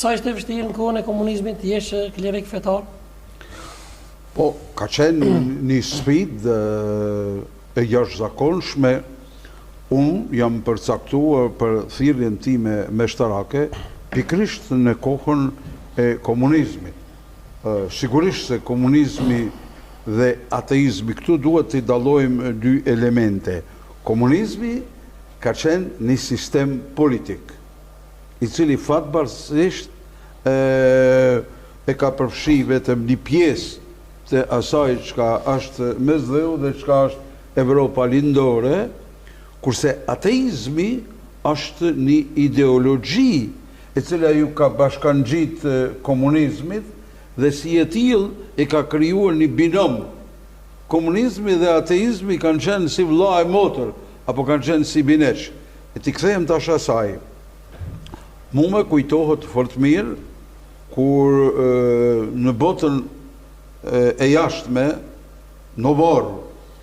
Sa ishte vështirë në kohën e komunizmit të jesh klerik fetar? Po, ka qenë një sfidë e jashtëzakonshme. Unë jam përcaktuar për thirrjen time meshtarake pikërisht në kohën e komunizmit. Sigurisht se komunizmi dhe ateizmi, këtu duhet të dallojmë dy elemente. Komunizmi ka qenë një sistem politik, i cili fatbarësisht e ka përfshi vetëm një pjesë të asaj çka është mesdheu dhe çka është Evropa lindore, kurse ateizmi është një ideologji e cila ju ka bashkangjit komunizmit dhe si e tillë e ka krijuar një binom. Komunizmi dhe ateizmi kanë qenë si vëlla e motër, apo kanë qenë si bineq. E t'i kthehem tash asaj. Mu me kujtohet fort mirë kur në botën e jashtme, në varr,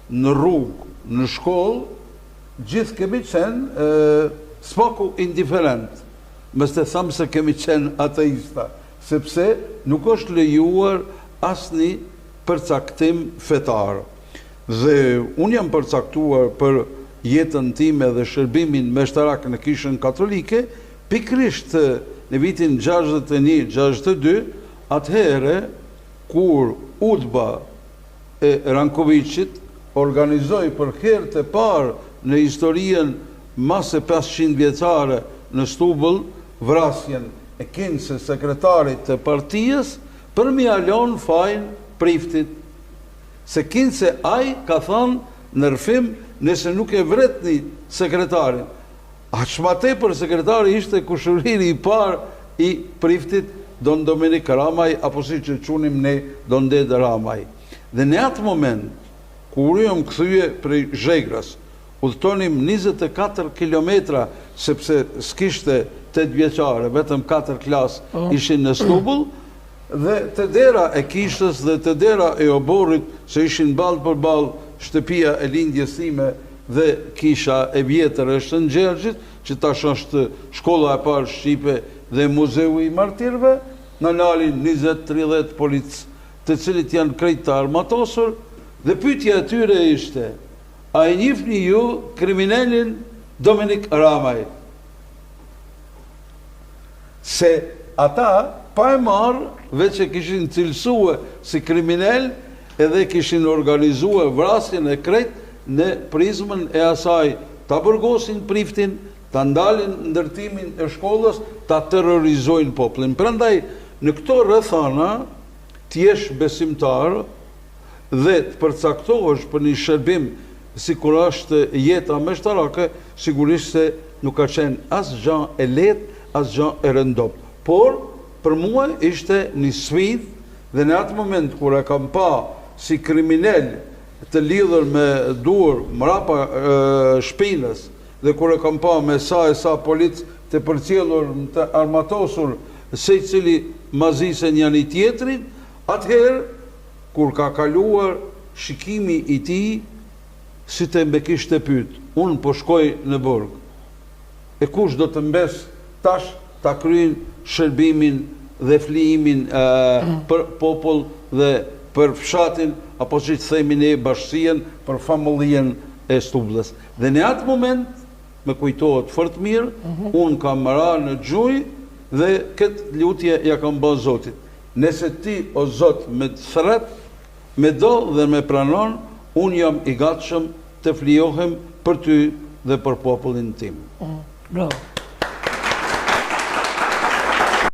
në rrugë, në shkollë, gjithë kemi qenë spaku indiferent, mës të thamë se kemi qenë ateista, sepse nuk është lejuar asnjë përcaktim fetar. Dhe unë jam përcaktuar për jetën time dhe shërbimin meshtarak në Kishën Katolike, pikërisht në vitin 61-62, atëhere kur udhba e Rankovićit organizoi për herë të parë në historien mase 500 vjeçare në Stubull vrasjen e Kinse, sekretarit të partijës, për mi alon fajin Priftit. Se Kinse ai ka thënë në rrëfim, nëse nuk e vretni sekretarin. Aq më tepër sekretari ishte kushëriri i parë i Priftit, Don Dominik Ramaj, apo si që qunim ne Don Dede Ramaj. Dhe në atë moment, kur jam kthye prej Zhegrës, udhtonim 24 kilometra, sepse s'kishte 8 vjeçare, vetëm 4 klasë ishin në Stubull, dhe të dera e Kishës dhe të dera e Oborrit, se ishin ballë për ballë shtëpia e lindjes time dhe kisha e vjetër e Shën Gjergjit, që tash është shkolla e parë shqipe dhe muzeu i martirëve, në nalin 20-30 policë, të cilit janë krejt të armatosur, dhe pyetja e tyre ishte: a e njihni ju kriminalin Dominik Ramaj? Se ata pa e marrë, veç e kishin cilësue si kriminal, edhe kishin organizue vrasjen e krejt në prizmën e asaj, ta burgosin Priftin, ta ndalin ndërtimin e shkollës, ta terrorizojnë popullin. Prandaj, në këto rrethana, t'jesh besimtar dhe të përcaktohesh për një shërbim si kur është jeta meshtarake, sigurisht se nuk ka qenë as gjë e lehtë, as gjë e rëndom. Por, për mua ishte një sfidë, dhe në atë moment kur e kam pa si kriminal të lidhur me dur mrapa shpinës, dhe kur e kam pa me sa e sa policë të përcjellur, të armatosur, se cili mazisen janë i tjetrin, atëherë kur ka kaluar shikimi i tij, si të mbe kishte pyet, unë po shkoj në burg. E kush do të mbes tash ta kryen shërbimin dhe flijimin për popull dhe për fshatin, apo që të themi ne bashkësien, për familjen e Stubullës. Dhe në atë moment, me kujtohet fort mirë, unë kam marrë në gjuj dhe këtë lutje ja kam bërë Zotit. Nëse ti, o Zot, me të thret, me do dhe me pranon, unë jam i gatshëm të flijohem për ty dhe për popullin tim. Bravo.